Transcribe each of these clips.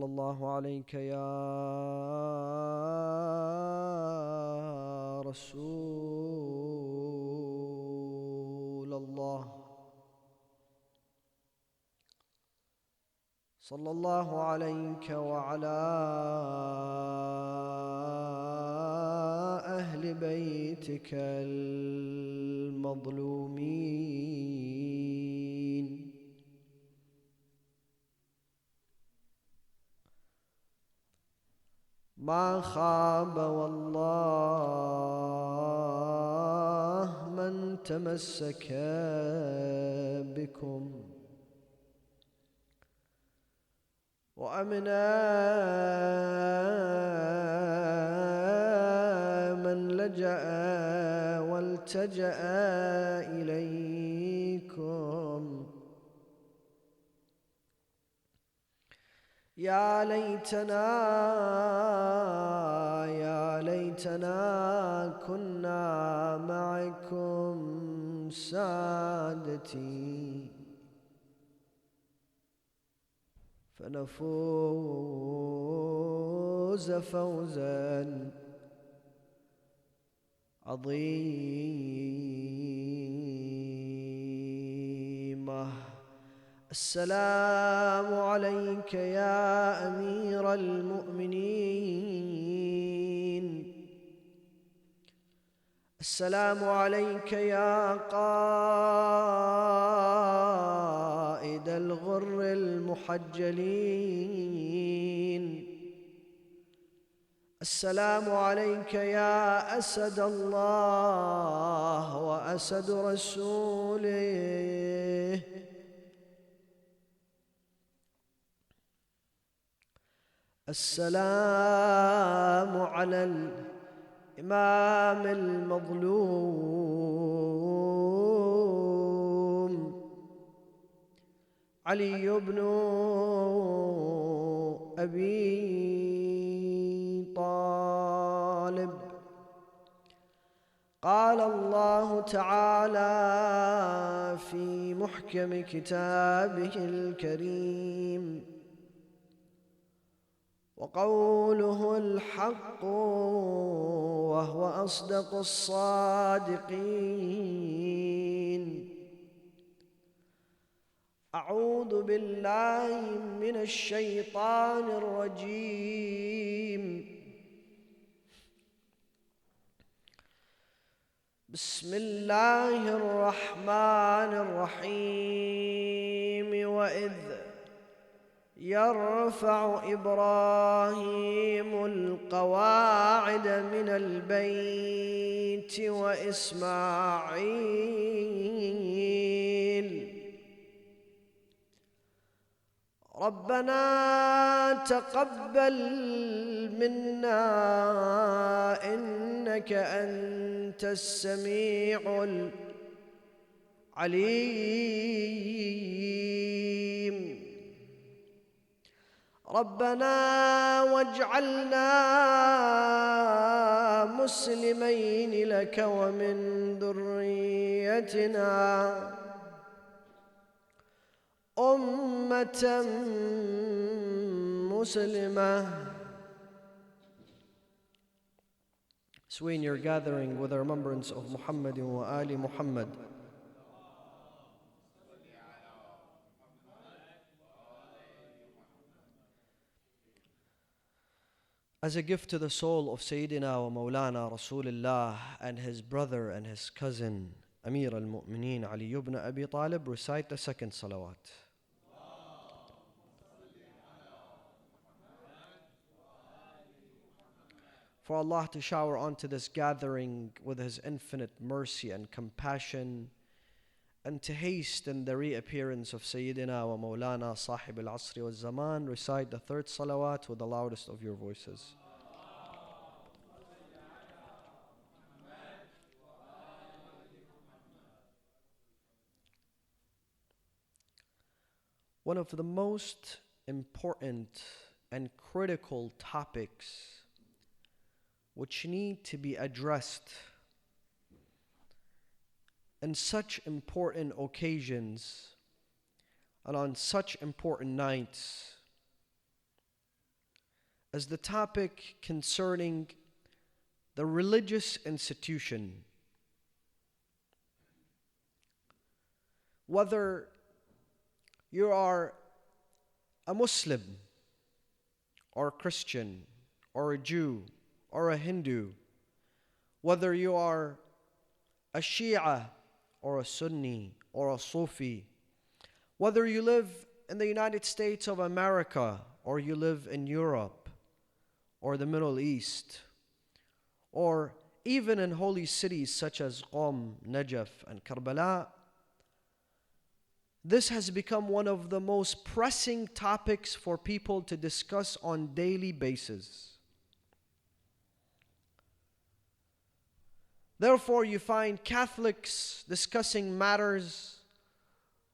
صلى الله عليك يا رسول الله. صلى الله عليك وعلى أهل بيتك المظلومين. ما خاب والله من تمسك بكم، وأمنا من لجأ والتجأ إليكم. يا ليتنا كنا معكم سادتي، فنفوز فوزا عظيما. السلام عليك يا أمير المؤمنين، السلام عليك يا قائد الغر المحجلين، السلام عليك يا أسد الله وأسد رسوله. السلام على الإمام المظلوم علي بن أبي طالب. قال الله تعالى في محكم كتابه الكريم: وقوله الحق وهو أصدق الصادقين. أعوذ بالله من الشيطان الرجيم. بسم الله الرحمن الرحيم. وإذ يرفع إبراهيم القواعد من البيت وإسماعيل ربنا تقبل منا إنك أنت السميع العليم. ربنا واجعلنا مسلمين لك ومن ذريتنا أمة مسلمة. So in your gathering with the remembrance of Muhammad wa Ali Muhammad, as a gift to the soul of Sayyidina wa Mawlana Rasulullah and his brother and his cousin Amir al-Mu'mineen Ali ibn Abi Talib, recite the second salawat. For Allah to shower onto this gathering with His infinite mercy and compassion, and to hasten the reappearance of Sayyidina wa Mawlana Sahib al-Asri wa Zaman, recite the third salawat with the loudest of your voices. One of the most important and critical topics which need to be addressed in such important occasions and on such important nights is the topic concerning the religious institution. Whether you are a Muslim or a Christian or a Jew or a Hindu, whether you are a Shia or a Sunni or a Sufi, whether you live in the United States of America or you live in Europe or the Middle East, or even in holy cities such as Qom, Najaf, and Karbala, this has become one of the most pressing topics for people to discuss on a daily basis. Therefore, you find Catholics discussing matters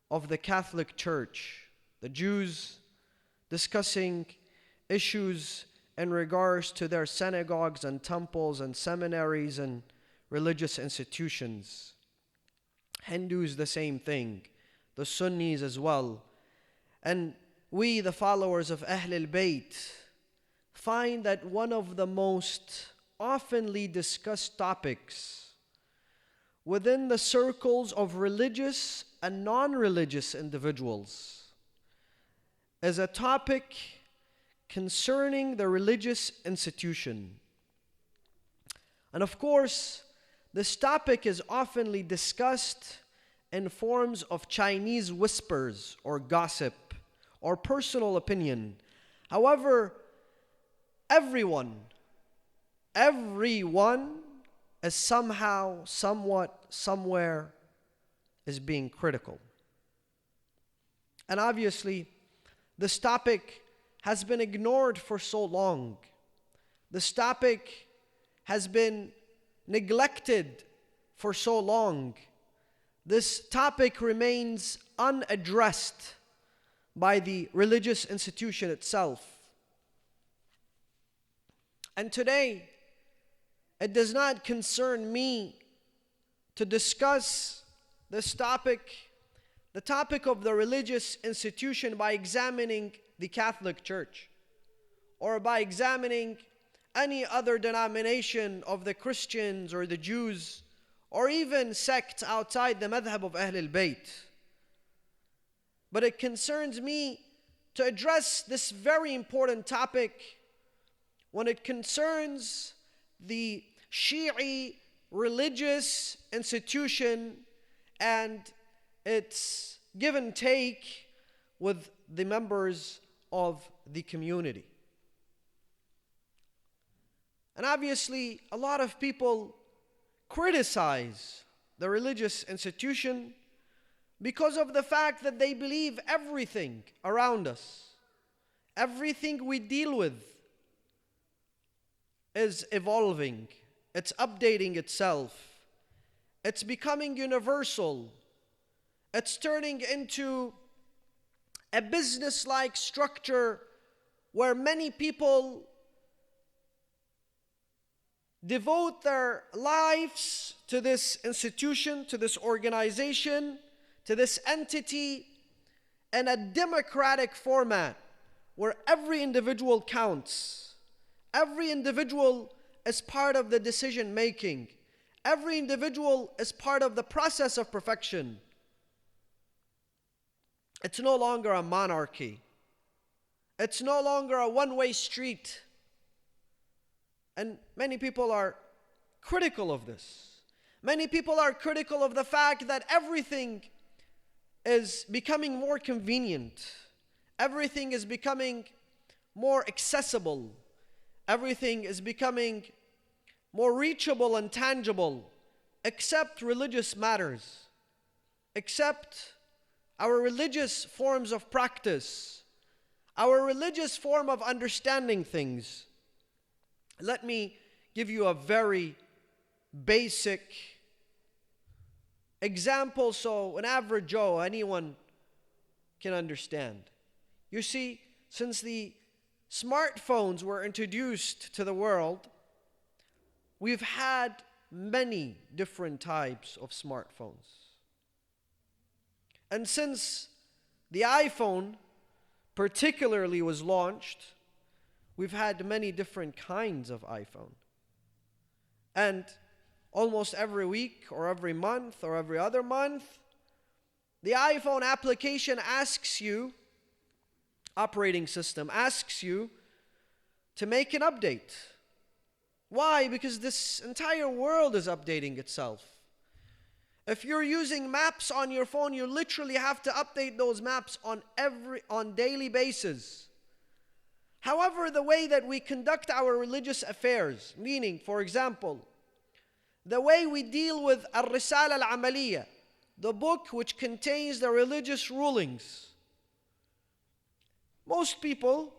of the Catholic Church, the Jews discussing issues in regards to their synagogues and temples and seminaries and religious institutions. Hindus, the same thing. The Sunnis as well. And we, the followers of Ahlul Bayt, find that one of the most oftenly discussed topics within the circles of religious and non-religious individuals is a topic concerning the religious institution. And of course, this topic is oftenly discussed in forms of Chinese whispers or gossip or personal opinion. However, everyone is somehow, somewhat, somewhere is being critical. And obviously, this topic has been ignored for so long. This topic has been neglected for so long. This topic remains unaddressed by the religious institution itself. And today, it does not concern me to discuss this topic, the topic of the religious institution, by examining the Catholic Church or by examining any other denomination of the Christians or the Jews or even sects outside the madhab of Ahlul Bayt. But it concerns me to address this very important topic when it concerns the Shi'i religious institution and its give and take with the members of the community. And obviously, a lot of people criticize the religious institution because of the fact that they believe everything around us, everything we deal with, is evolving, it's updating itself, it's becoming universal, it's turning into a business-like structure where many people devote their lives to this institution, to this organization, to this entity in a democratic format where every individual counts. Every individual is part of the decision making. Every individual is part of the process of perfection. It's no longer a monarchy. It's no longer a one-way street. And many people are critical of this. Many people are critical of the fact that everything is becoming more convenient. Everything is becoming more accessible. Everything is becoming more reachable and tangible, except religious matters, except our religious forms of practice, our religious form of understanding things. Let me give you a very basic example so an average Joe, anyone can understand. You see, since the smartphones were introduced to the world, we've had many different types of smartphones. And since the iPhone particularly was launched, we've had many different kinds of iPhone. And almost every week or every month or every other month, the iPhone application asks you, operating system asks you to make an update. Why? Because this entire world is updating itself. If you're using maps on your phone, you literally have to update those maps on daily basis. However, the way that we conduct our religious affairs, meaning, for example, the way we deal with Al-Risala Al-Amaliyah, the book which contains the religious rulings. Most people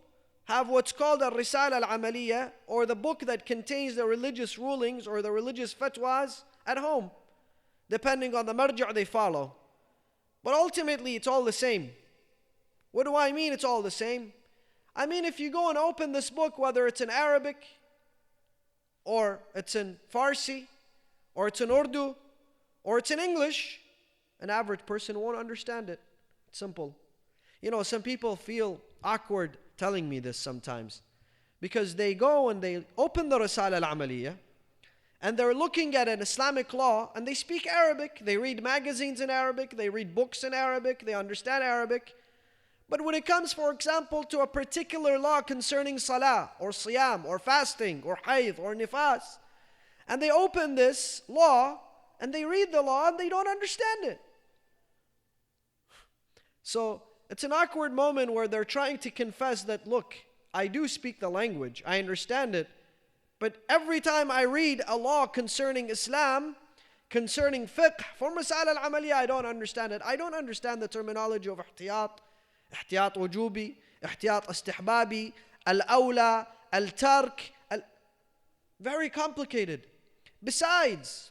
have what's called Al-Risala Al-Amaliyah, or the book that contains the religious rulings or the religious fatwas at home, depending on the marja' they follow. But ultimately, it's all the same. What do I mean it's all the same? I mean, if you go and open this book, whether it's in Arabic, or it's in Farsi, or it's in Urdu, or it's in English, an average person won't understand it. It's simple. You know, some people feel awkward telling me this sometimes, because they go and they open the Risala Al-Amaliyah, and they're looking at an Islamic law, and they speak Arabic, they read magazines in Arabic, they read books in Arabic, they understand Arabic. But when it comes, for example, to a particular law concerning salah, or siyam, or fasting, or hayd, or nifas, and they open this law, and they read the law, and they don't understand it. So, it's an awkward moment where they're trying to confess that, look, I do speak the language, I understand it, but every time I read a law concerning Islam, concerning fiqh, for Masala al-Amaliyah, I don't understand it. I don't understand the terminology of ihtiyat, ihtiyat wujubi, ihtiyat istihbabi, al-awla, al-tark, very complicated. Besides,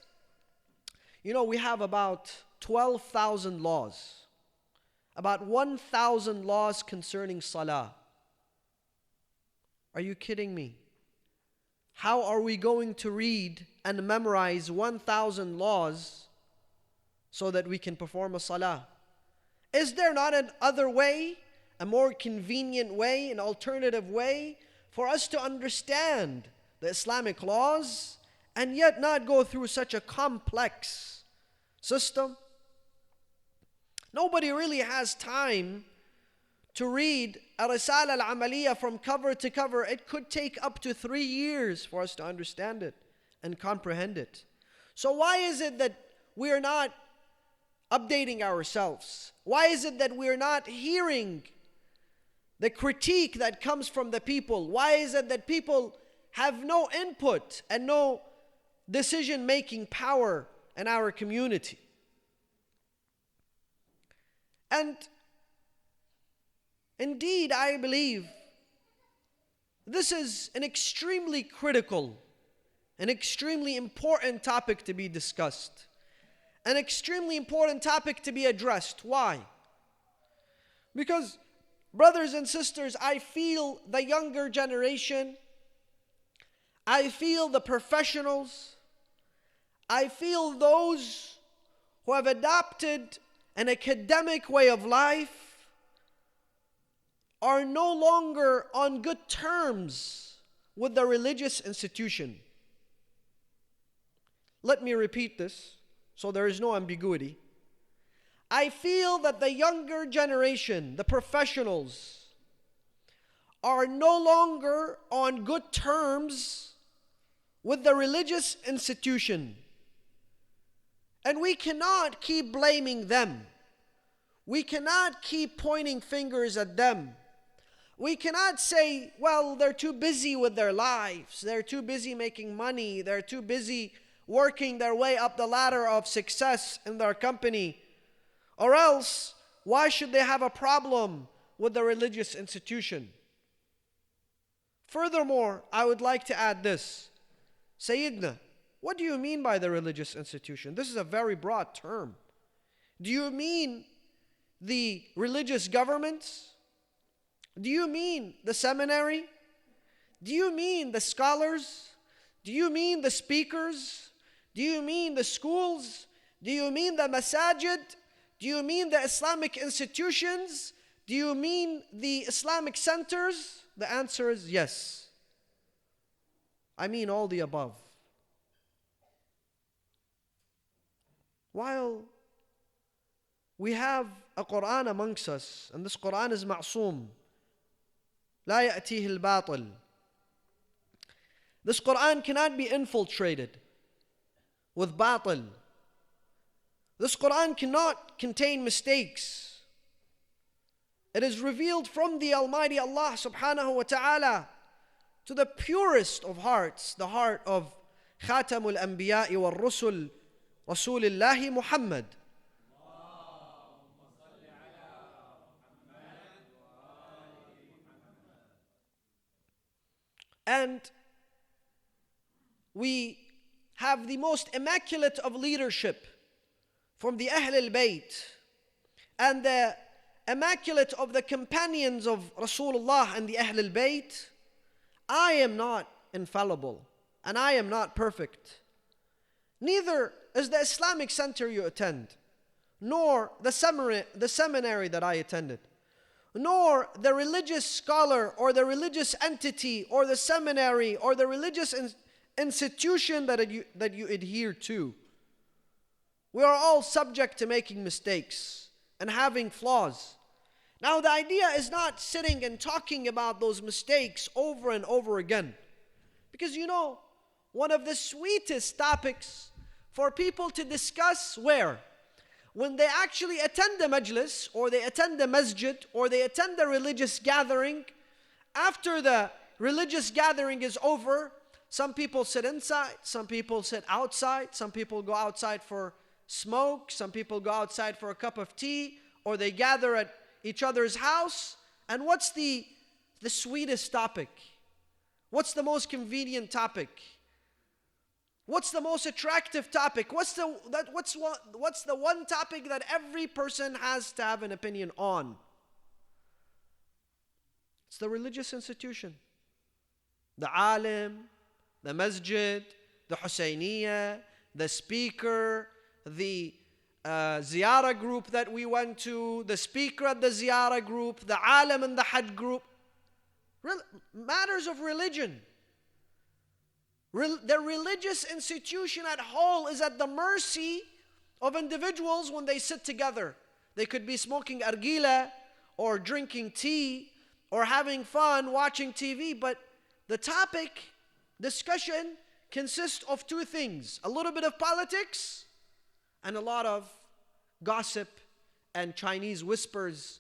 you know, we have about 12,000 laws. About 1,000 laws concerning salah. Are you kidding me? How are we going to read and memorize 1,000 laws so that we can perform a salah? Is there not another way, a more convenient way, an alternative way for us to understand the Islamic laws and yet not go through such a complex system? Nobody really has time to read Ar-Risala Al-Amaliyah from cover to cover. It could take up to 3 years for us to understand it and comprehend it. So why is it that we are not updating ourselves? Why is it that we are not hearing the critique that comes from the people? Why is it that people have no input and no decision-making power in our community? And indeed, I believe this is an extremely critical, an extremely important topic to be discussed, an extremely important topic to be addressed. Why? Because, brothers and sisters, I feel the younger generation, I feel the professionals, I feel those who have adopted an academic way of life are no longer on good terms with the religious institution. Let me repeat this so there is no ambiguity. I feel that the younger generation, the professionals, are no longer on good terms with the religious institution. And we cannot keep blaming them. We cannot keep pointing fingers at them. We cannot say, well, they're too busy with their lives. They're too busy making money. They're too busy working their way up the ladder of success in their company. Or else, why should they have a problem with the religious institution? Furthermore, I would like to add this. Sayyidina, what do you mean by the religious institution? This is a very broad term. Do you mean the religious governments? Do you mean the seminary? Do you mean the scholars? Do you mean the speakers? Do you mean the schools? Do you mean the masajid? Do you mean the Islamic institutions? Do you mean the Islamic centers? The answer is yes. I mean all the above. While we have a Quran amongst us, and this Quran is ma'soom, لا يأتيه الباطل. This Quran cannot be infiltrated with batil. This Quran cannot contain mistakes. It is revealed from the Almighty Allah subhanahu wa ta'ala to the purest of hearts, the heart of Khatamul Anbiya'i wal Rusul, Rasulillahi Muhammad. And we have the most immaculate of leadership from the Ahlul Bayt, and the immaculate of the companions of Rasulullah and the Ahlul Bayt. I am not infallible, and I am not perfect. Neither is the Islamic center you attend, nor the seminary that I attended, nor the religious scholar or the religious entity or the seminary or the religious institution that you adhere to. We are all subject to making mistakes and having flaws. Now, the idea is not sitting and talking about those mistakes over and over again. Because one of the sweetest topics for people to discuss where? When they actually attend the majlis, or they attend the masjid, or they attend the religious gathering. After the religious gathering is over, some people sit inside, some people sit outside, some people go outside for smoke, some people go outside for a cup of tea, or they gather at each other's house. And what's the sweetest topic? What's the most convenient topic? What's the most attractive topic? What's the one topic that every person has to have an opinion on? It's the religious institution. The alim, the masjid, the Husayniyah, the speaker, the ziyarah group that we went to, the speaker at the ziyarah group, the alim and the hajj group. Matters of religion. The religious institution at whole is at the mercy of individuals when they sit together. They could be smoking argila or drinking tea or having fun watching TV, but the topic, discussion, consists of two things: a little bit of politics and a lot of gossip and Chinese whispers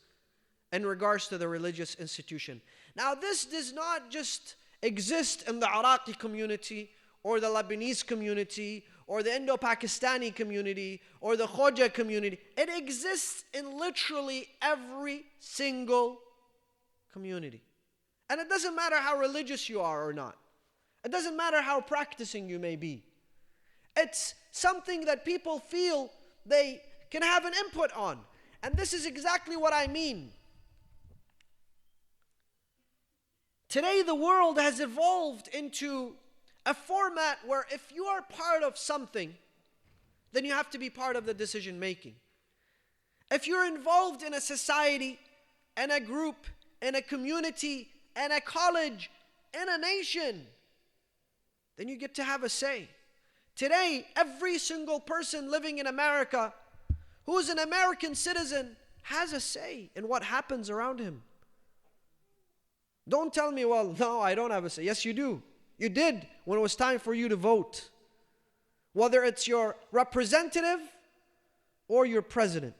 in regards to the religious institution. Now, this does not just exist in the Iraqi community or the Lebanese community or the Indo-Pakistani community or the Khoja community. It exists in literally every single community. And it doesn't matter how religious you are or not. It doesn't matter how practicing you may be. It's something that people feel they can have an input on. And this is exactly what I mean. Today, the world has evolved into a format where if you are part of something, then you have to be part of the decision making. If you're involved in a society, in a group, in a community, in a college, in a nation, then you get to have a say. Today, every single person living in America who is an American citizen has a say in what happens around him. Don't tell me, well, no, I don't have a say. Yes, you do. You did when it was time for you to vote. Whether it's your representative or your president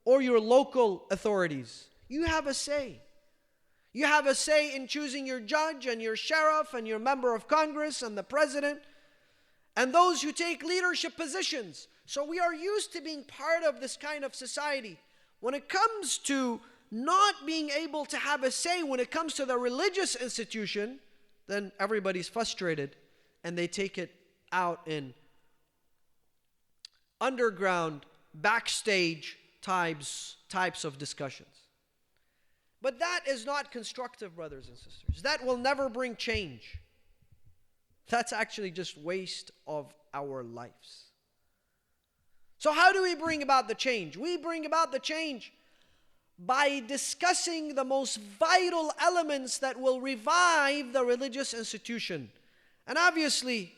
or your local authorities, you have a say. You have a say in choosing your judge and your sheriff and your member of Congress and the president and those who take leadership positions. So we are used to being part of this kind of society. When it comes to not being able to have a say when it comes to the religious institution, then everybody's frustrated and they take it out in underground, backstage types of discussions. But that is not constructive, brothers and sisters. That will never bring change. That's actually just waste of our lives. So how do we bring about the change? We bring about the change by discussing the most vital elements that will revive the religious institution. And obviously,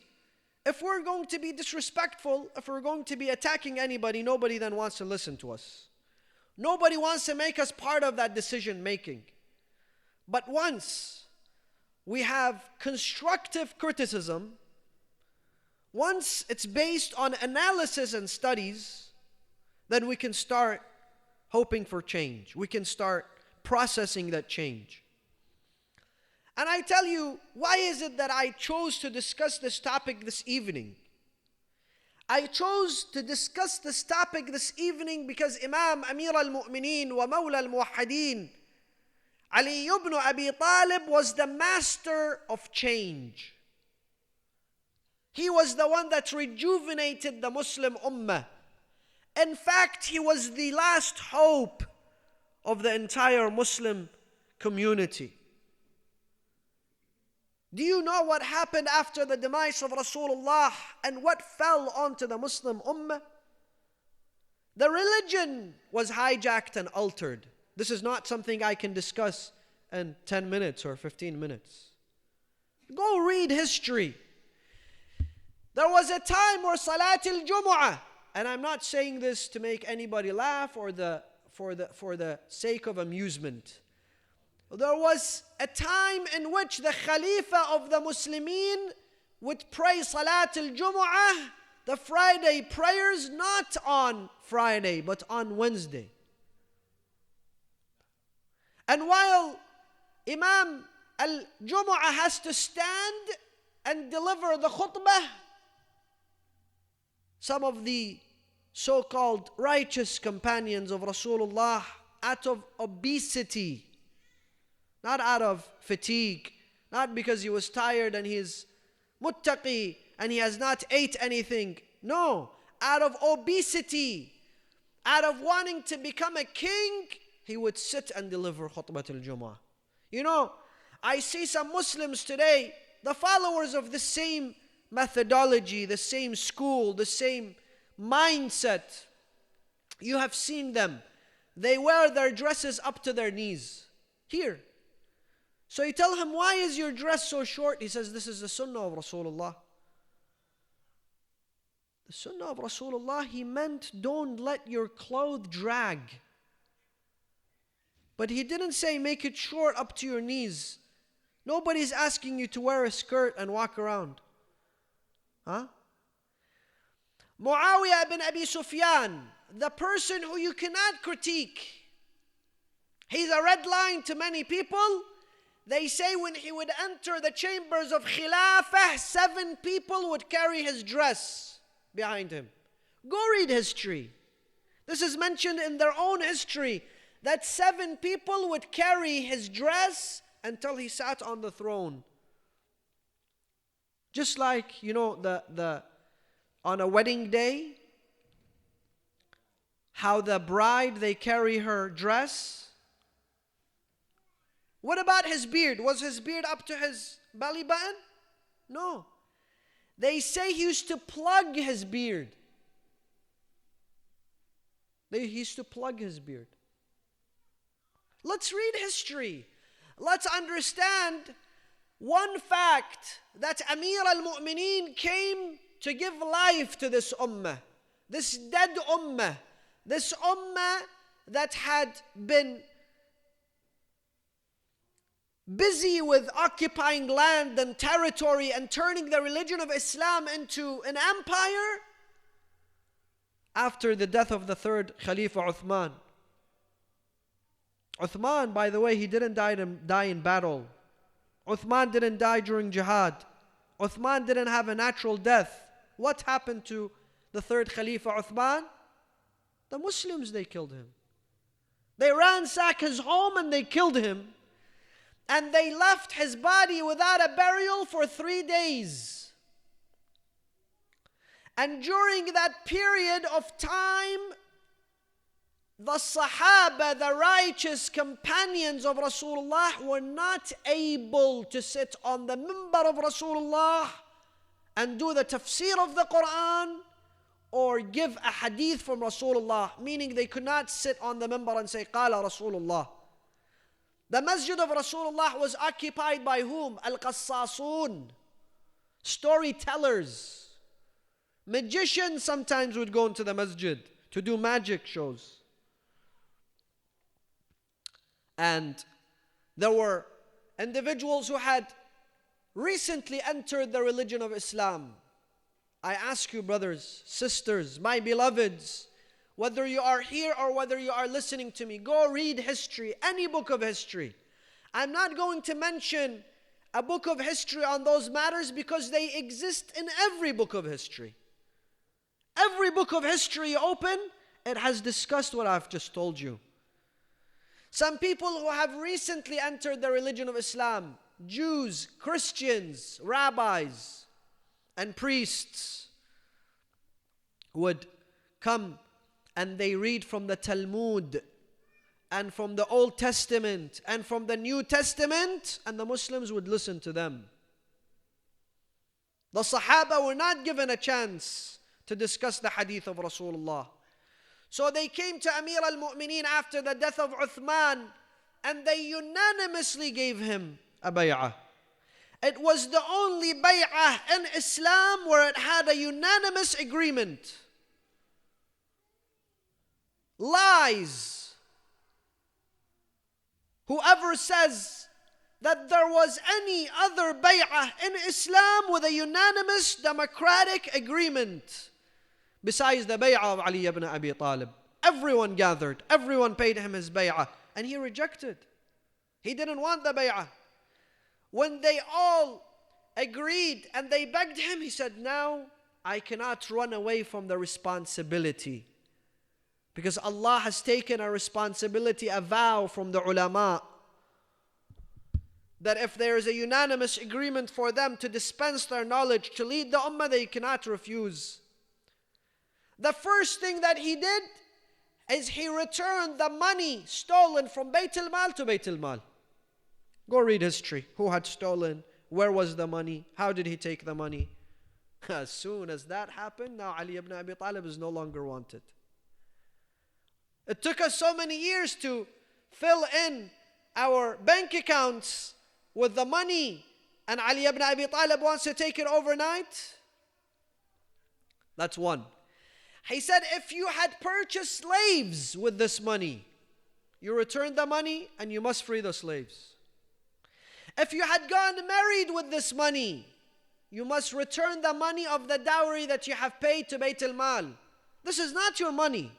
if we're going to be disrespectful, if we're going to be attacking anybody, nobody then wants to listen to us. Nobody wants to make us part of that decision making. But once we have constructive criticism, once it's based on analysis and studies, then we can start hoping for change. We can start processing that change. And I tell you, why is it that I chose to discuss this topic this evening? I chose to discuss this topic this evening because Imam Amir al-Mu'mineen wa Mawla al-Muwahhideen, Ali ibn Abi Talib, was the master of change. He was the one that rejuvenated the Muslim Ummah. In fact, he was the last hope of the entire Muslim community. Do you know what happened after the demise of Rasulullah and what fell onto the Muslim Ummah? The religion was hijacked and altered. This is not something I can discuss in 10 minutes or 15 minutes. Go read history. There was a time where Salat al-Jumu'ah, and I'm not saying this to make anybody laugh or for the sake of amusement. There was a time in which the Khalifa of the Muslimin would pray Salat al-Jumu'ah, the Friday prayers, not on Friday but on Wednesday. And while Imam al-Jumu'ah has to stand and deliver the khutbah, some of the so-called righteous companions of Rasulullah, out of obesity, not out of fatigue, not because he was tired and he's muttaqi and he has not ate anything. No, out of obesity, out of wanting to become a king, he would sit and deliver khutbah al-Jumu'ah. You know, I see some Muslims today, the followers of the same methodology, the same school, the same mindset. You have seen them. They wear their dresses up to their knees. Here. So you tell him, why is your dress so short? He says, this is the sunnah of Rasulullah. The sunnah of Rasulullah, he meant don't let your clothes drag. But he didn't say make it short up to your knees. Nobody's asking you to wear a skirt and walk around. Huh? Muawiyah ibn Abi Sufyan, the person who you cannot critique. He's a red line to many people. They say when he would enter the chambers of Khilafah, 7 people would carry his dress behind him. Go read history. This is mentioned in their own history, that 7 people would carry his dress until he sat on the throne. Just like, you know, on a wedding day, how the bride, they carry her dress. What about his beard? Was his beard up to his belly button? No. They say he used to plug his beard. He used to plug his beard. Let's read history. Let's understand one fact, that Amir al-Mu'mineen came to give life to this ummah, this dead ummah, this ummah that had been busy with occupying land and territory and turning the religion of Islam into an empire after the death of the 3rd Khalifa Uthman. Uthman, by the way, he didn't die in battle. Uthman didn't die during jihad. Uthman didn't have a natural death. What happened to the 3rd Khalifa Uthman? The Muslims, they killed him. They ransacked his home and they killed him. And they left his body without a burial for 3 days. And during that period of time, the Sahaba, the righteous companions of Rasulullah, were not able to sit on the minbar of Rasulullah and do the tafsir of the Quran or give a hadith from Rasulullah, meaning they could not sit on the minbar and say, Qala Rasulullah. The masjid of Rasulullah was occupied by whom? Al-Qassasun, storytellers. Magicians sometimes would go into the masjid to do magic shows. And there were individuals who had recently entered the religion of Islam. I ask you, brothers, sisters, my beloveds, whether you are here or whether you are listening to me, go read history, any book of history. I'm not going to mention a book of history on those matters because they exist in every book of history. Every book of history you open, it has discussed what I've just told you. Some people who have recently entered the religion of Islam, Jews, Christians, rabbis, and priests, would come and they read from the Talmud and from the Old Testament and from the New Testament, and the Muslims would listen to them. The Sahaba were not given a chance to discuss the hadith of Rasulullah. So they came to Amir al-Mu'mineen after the death of Uthman, and they unanimously gave him a bay'ah. It was the only bay'ah in Islam where it had a unanimous agreement. Lies. Whoever says that there was any other bay'ah in Islam with a unanimous democratic agreement besides the bay'ah of Ali ibn Abi Talib. Everyone gathered, everyone paid him his bay'ah, and he rejected. He didn't want the bay'ah. When they all agreed and they begged him, he said, now I cannot run away from the responsibility. Because Allah has taken a responsibility, a vow from the ulama, that if there is a unanimous agreement for them to dispense their knowledge, to lead the ummah, they cannot refuse. The first thing that he did is he returned the money stolen from Bayt al-Mal to Bayt al-Mal. Go read history. Who had stolen? Where was the money? How did he take the money? As soon as that happened, now Ali ibn Abi Talib is no longer wanted. It took us so many years to fill in our bank accounts with the money, and Ali ibn Abi Talib wants to take it overnight. That's one. He said, if you had purchased slaves with this money, you return the money and you must free the slaves. If you had gone married with this money, you must return the money of the dowry that you have paid to Bayt al-Mal. This is not your money.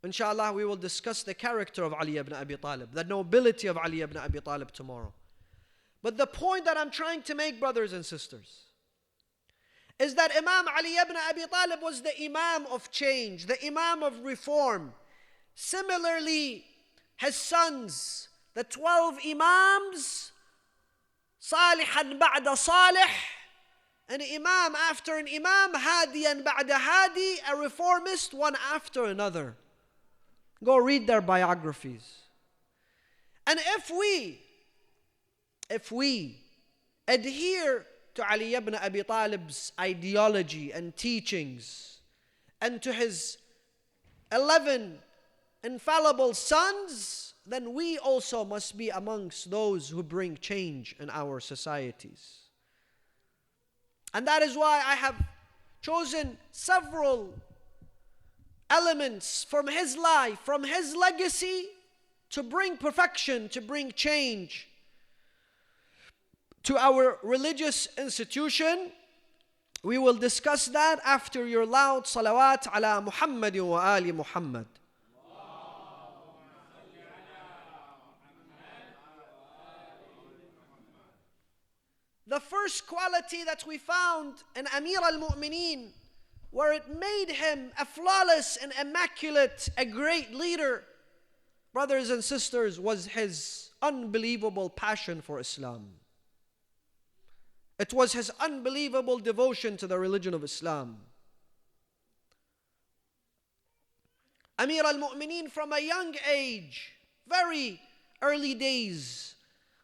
Inshallah, we will discuss the character of Ali ibn Abi Talib, the nobility of Ali ibn Abi Talib tomorrow. But the point that I'm trying to make, brothers and sisters, is that Imam Ali ibn Abi Talib was the Imam of change, the Imam of reform. Similarly, his sons, the 12 Imams, Salihan ba'da Salih, an Imam after an Imam, Hadiyan ba'da Hadi, a reformist one after another. Go read their biographies. And if we adhere to Ali ibn Abi Talib's ideology and teachings, and to his 11 infallible sons, then we also must be amongst those who bring change in our societies. And that is why I have chosen several elements from his life, from his legacy, to bring perfection, to bring change to our religious institution. We will discuss that after your loud salawat ala Muhammad wa ali Muhammad. The first quality that we found in Amir al-Mu'mineen, where it made him a flawless and immaculate, a great leader, brothers and sisters, was his unbelievable passion for Islam. It was his unbelievable devotion to the religion of Islam. Amir al-Mu'mineen, from a young age, very early days,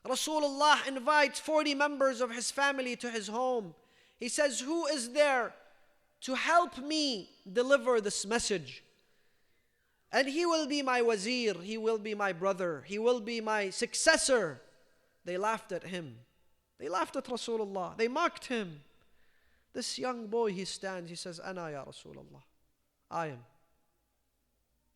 Rasulullah invites 40 members of his family to his home. He says, who is there to help me deliver this message. And he will be my wazir, he will be my brother, he will be my successor. They laughed at him. They laughed at Rasulullah. They mocked him. This young boy, he stands, he says, Ana ya Rasulullah. I am.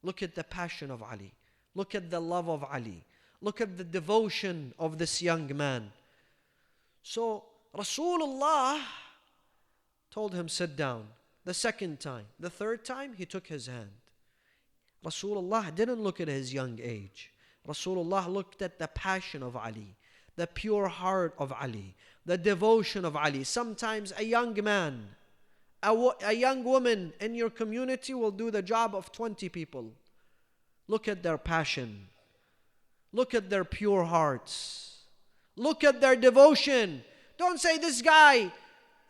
Look at the passion of Ali. Look at the love of Ali. Look at the devotion of this young man. So Rasulullah told him, sit down. The second time. The third time, he took his hand. Rasulullah didn't look at his young age. Rasulullah looked at the passion of Ali, the pure heart of Ali, the devotion of Ali. Sometimes a young man, a young woman in your community will do the job of 20 people. Look at their passion. Look at their pure hearts. Look at their devotion. Don't say this guy,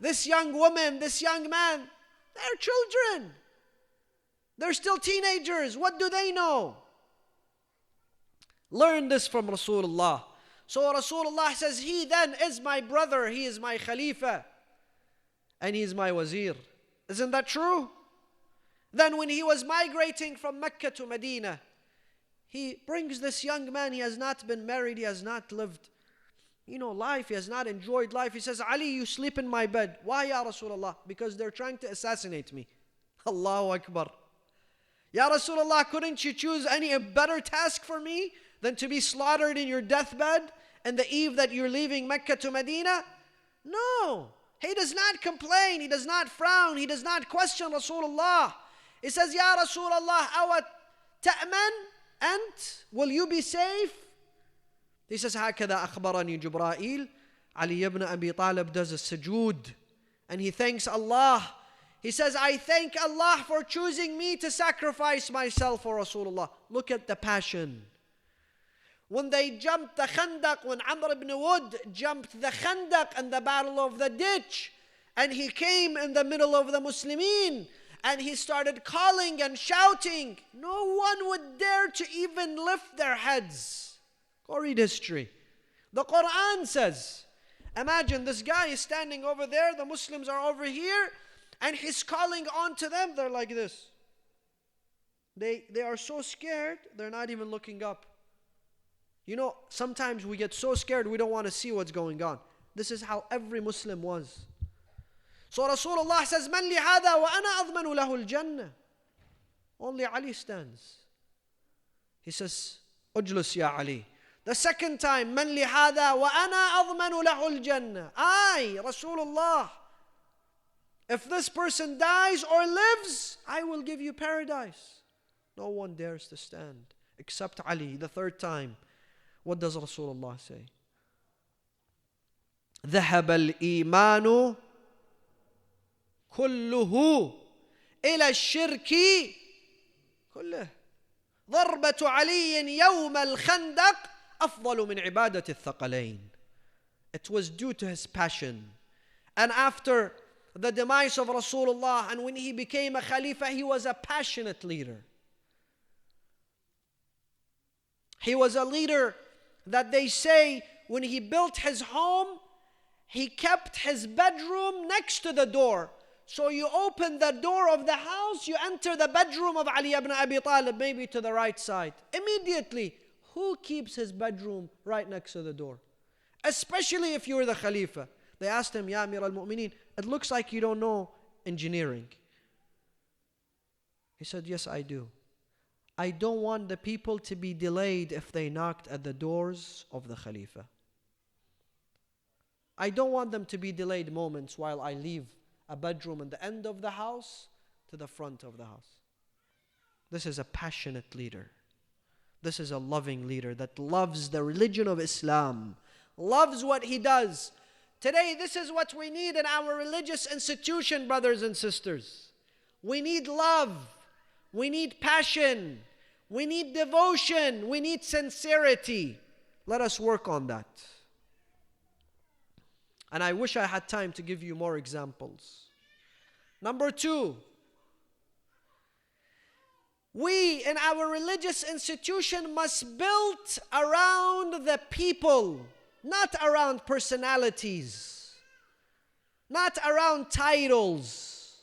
this young woman, this young man, they're children. They're still teenagers. What do they know? Learn this from Rasulullah. So Rasulullah says, he then is my brother, he is my Khalifa, and he is my Wazir. Isn't that true? Then when he was migrating from Mecca to Medina, he brings this young man, he has not been married, he has not lived, life, he has not enjoyed life. He says, Ali, you sleep in my bed. Why, Ya Rasulullah? Because they're trying to assassinate me. Allahu Akbar. Ya Rasulullah, couldn't you choose any better task for me than to be slaughtered in your deathbed and the eve that you're leaving Mecca to Medina? No. He does not complain. He does not frown. He does not question Rasulullah. He says, Ya Rasulullah, awat ta'man ant? Will you be safe? He says, هكذا أخبرني جبرائيل. Ali ibn Abi Talib does a sujood and he thanks Allah. He says, I thank Allah for choosing me to sacrifice myself for Rasulullah. Look at the passion. When they jumped the Khandaq, when Amr ibn Wood jumped the Khandaq and the battle of the ditch, and he came in the middle of the Muslimin, and he started calling and shouting, no one would dare to even lift their heads. Go read history. The Quran says, imagine this guy is standing over there, the Muslims are over here, and he's calling on to them. They're like this. They are so scared, they're not even looking up. Sometimes we get so scared we don't want to see what's going on. This is how every Muslim was. So Rasulullah says, Man li hada wa ana admanu lahu al-jannah. Only Ali stands. He says, Ujlus ya Ali. The second time, Man li hada wa ana admanu lahu al-jannah. I, Rasulullah, if this person dies or lives, I will give you paradise. No one dares to stand except Ali. The third time, what does Rasulullah say? ذهب الإيمان كله إلى الشرك كله ضربة علي يوم الخندق أفضل من عبادة الثقلين. It was due to his passion. And after the demise of Rasulullah and when he became a Khalifa, he was a passionate leader. He was a leader that they say when he built his home, he kept his bedroom next to the door. So you open the door of the house, you enter the bedroom of Ali ibn Abi Talib, maybe to the right side. Immediately, who keeps his bedroom right next to the door? Especially if you're the Khalifa. They asked him, Ya Amir al-Mu'mineen, it looks like you don't know engineering. He said, yes, I do. I don't want the people to be delayed if they knocked at the doors of the Khalifa. I don't want them to be delayed moments while I leave a bedroom in the end of the house to the front of the house. This is a passionate leader. This is a loving leader that loves the religion of Islam, loves what he does. Today, this is what we need in our religious institution, brothers and sisters. We need love. We need passion. We need devotion. We need sincerity. Let us work on that. And I wish I had time to give you more examples. Number 2, we in our religious institution must build around the people, not around personalities, not around titles.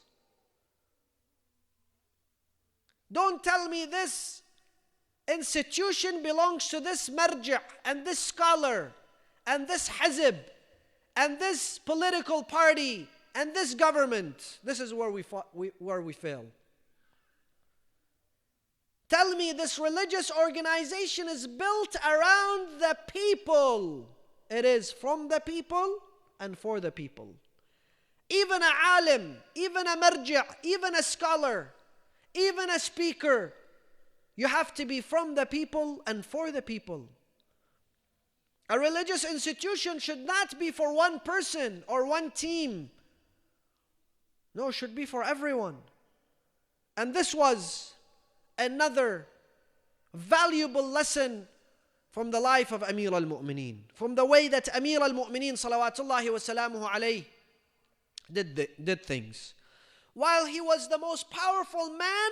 Don't tell me this institution belongs to this marji' and this scholar and this hizb and this political party and this government. This is where we fail. Tell me this religious organization is built around the people. It is from the people and for the people. Even a alim, even a marji', even a scholar, even a speaker, you have to be from the people and for the people. A religious institution should not be for one person or one team. No, it should be for everyone. And this was another valuable lesson from the life of Amir al-Mu'mineen, from the way that Amir al-Mu'mineen salawatullahi wa salamuhu alayhi did things. While he was the most powerful man,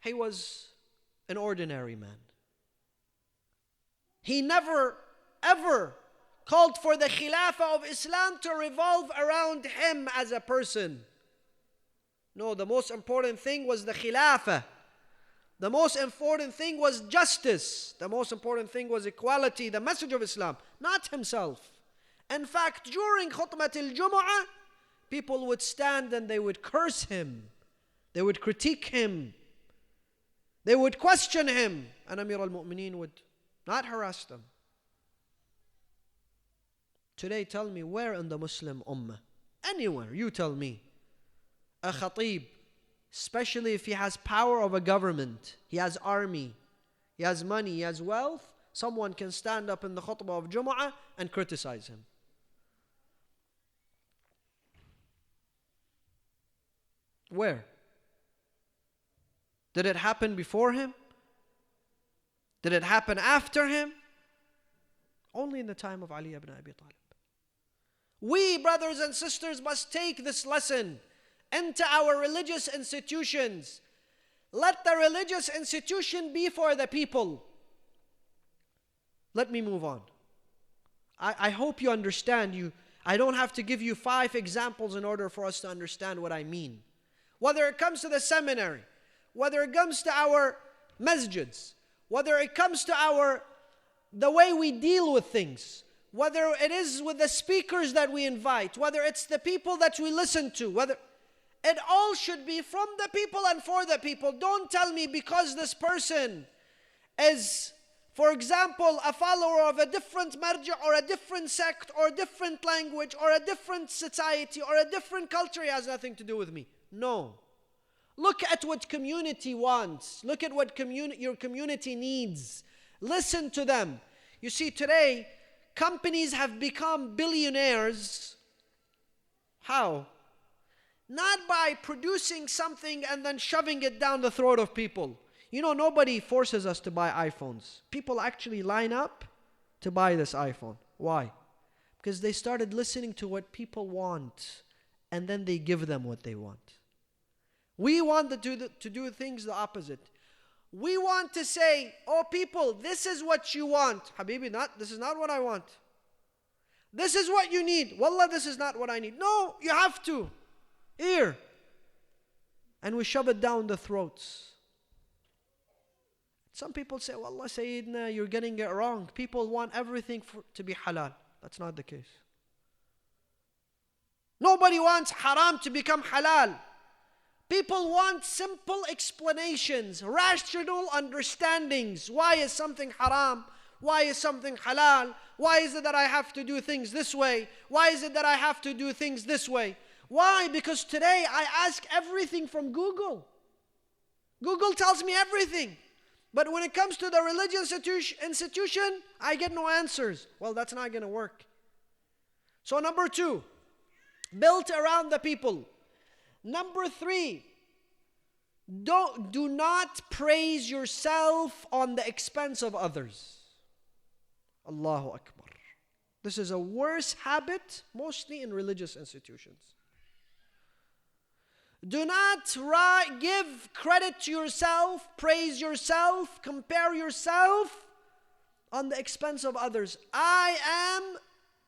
he was an ordinary man. He never ever called for the Khilafah of Islam to revolve around him as a person. No, the most important thing was the Khilafah. The most important thing was justice. The most important thing was equality, the message of Islam, not himself. In fact, during Khutbat al-Jumu'ah, people would stand and they would curse him. They would critique him. They would question him. And Amir al-Mu'mineen would not harass them. Today, tell me where in the Muslim Ummah, anywhere, you tell me, a khatib, especially if he has power of a government, he has army, he has money, he has wealth, someone can stand up in the khutbah of Jumu'ah and criticize him. Where? Did it happen before him? Did it happen after him? Only in the time of Ali ibn Abi Talib. We, brothers and sisters, must take this lesson into our religious institutions. Let the religious institution be for the people. Let me move on. I hope you understand. I don't have to give you 5 examples in order for us to understand what I mean. Whether it comes to the seminary, whether it comes to our masjids, whether it comes to the way we deal with things, whether it is with the speakers that we invite, whether it's the people that we listen to, whether it all should be from the people and for the people. Don't tell me because this person is, for example, a follower of a different marji' or a different sect or a different language or a different society or a different culture, it has nothing to do with me. No. Look at what community wants. Look at what your community needs. Listen to them. You see, today, companies have become billionaires. How? Not by producing something and then shoving it down the throat of people. You know, nobody forces us to buy iPhones. People actually line up to buy this iPhone. Why? Because they started listening to what people want, and then they give them what they want. We want to do things the opposite. We want to say, oh people, this is what you want. Habibi, this is not what I want. This is what you need. Wallah, this is not what I need. No, you have to. Here. And we shove it down the throats. Some people say, Wallah, Sayyidina, you're getting it wrong. People want everything to be halal. That's not the case. Nobody wants haram to become halal. People want simple explanations, rational understandings. Why is something haram? Why is something halal? Why is it that I have to do things this way? Why is it that I have to do things this way? Why? Because today I ask everything from Google. Google tells me everything. But when it comes to the religious institution, I get no answers. Well, that's not going to work. So number 2, built around the people. Number 3, do not praise yourself on the expense of others. Allahu Akbar. This is a worse habit, mostly in religious institutions. Do not give credit to yourself, praise yourself, compare yourself on the expense of others. I am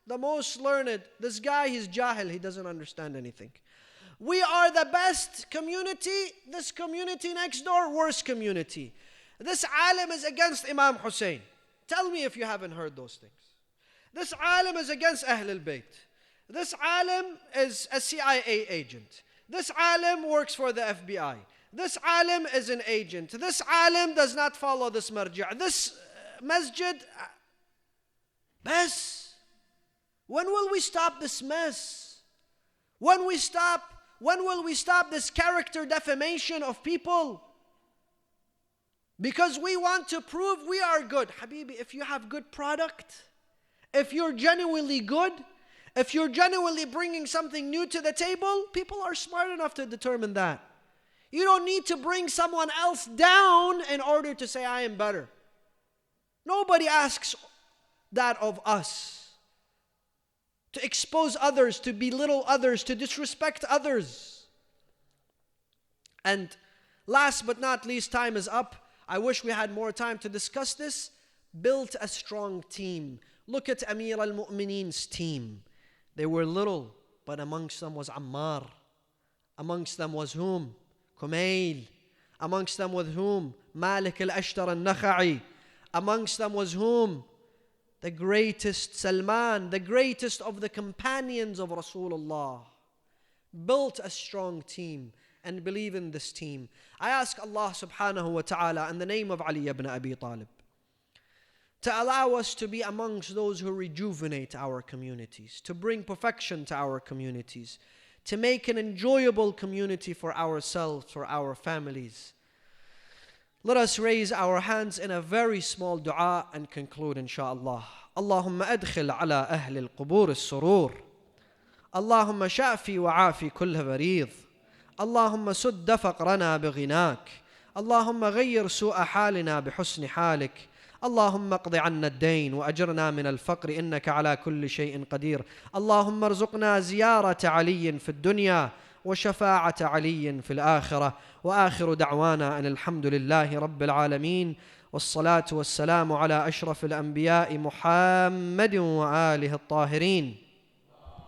the most learned. This guy, he's jahil, he doesn't understand anything. We are the best community, this community next door, worst community. This alim is against Imam Hussein. Tell me if you haven't heard those things. This alim is against Ahlul Bayt. This alim is a CIA agent. This alim works for the FBI. This alim is an agent. This alim does not follow this marja'. This masjid, bas. When will we stop this mess? When will we stop this character defamation of people? Because we want to prove we are good. Habibi, if you have good product, if you're genuinely good, if you're genuinely bringing something new to the table, people are smart enough to determine that. You don't need to bring someone else down in order to say, I am better. Nobody asks that of us. To expose others, to belittle others, to disrespect others. And last but not least, time is up. I wish we had more time to discuss this. Built a strong team. Look at Amir al-Mu'mineen's team. They were little, but amongst them was Ammar. Amongst them was whom? Kumail. Amongst them was whom? Malik al-Ashtar al-Nakha'i. Amongst them was whom? The greatest Salman, the greatest of the companions of Rasulullah. Built a strong team and believe in this team. I ask Allah subhanahu wa ta'ala in the name of Ali ibn Abi Talib to allow us to be amongst those who rejuvenate our communities, to bring perfection to our communities, to make an enjoyable community for ourselves, for our families. Let us raise our hands in a very small dua and conclude inshaAllah. Allahumma adkhil ala ahli al-qubur al-surur. Allahumma sha'fi wa afi kulla barid. Allahumma sudda faqrana bighinaak. Allahumma ghayyir su'a halina bihusni halik. اللهم اقض عنا الدين وأجرنا من الفقر إنك على كل شيء قدير. اللهم ارزقنا زيارة علي في الدنيا وشفاعة علي في الآخرة. وآخر دعوانا أن الحمد لله رب العالمين والصلاة والسلام على أشرف الأنبياء محمد وآله الطاهرين.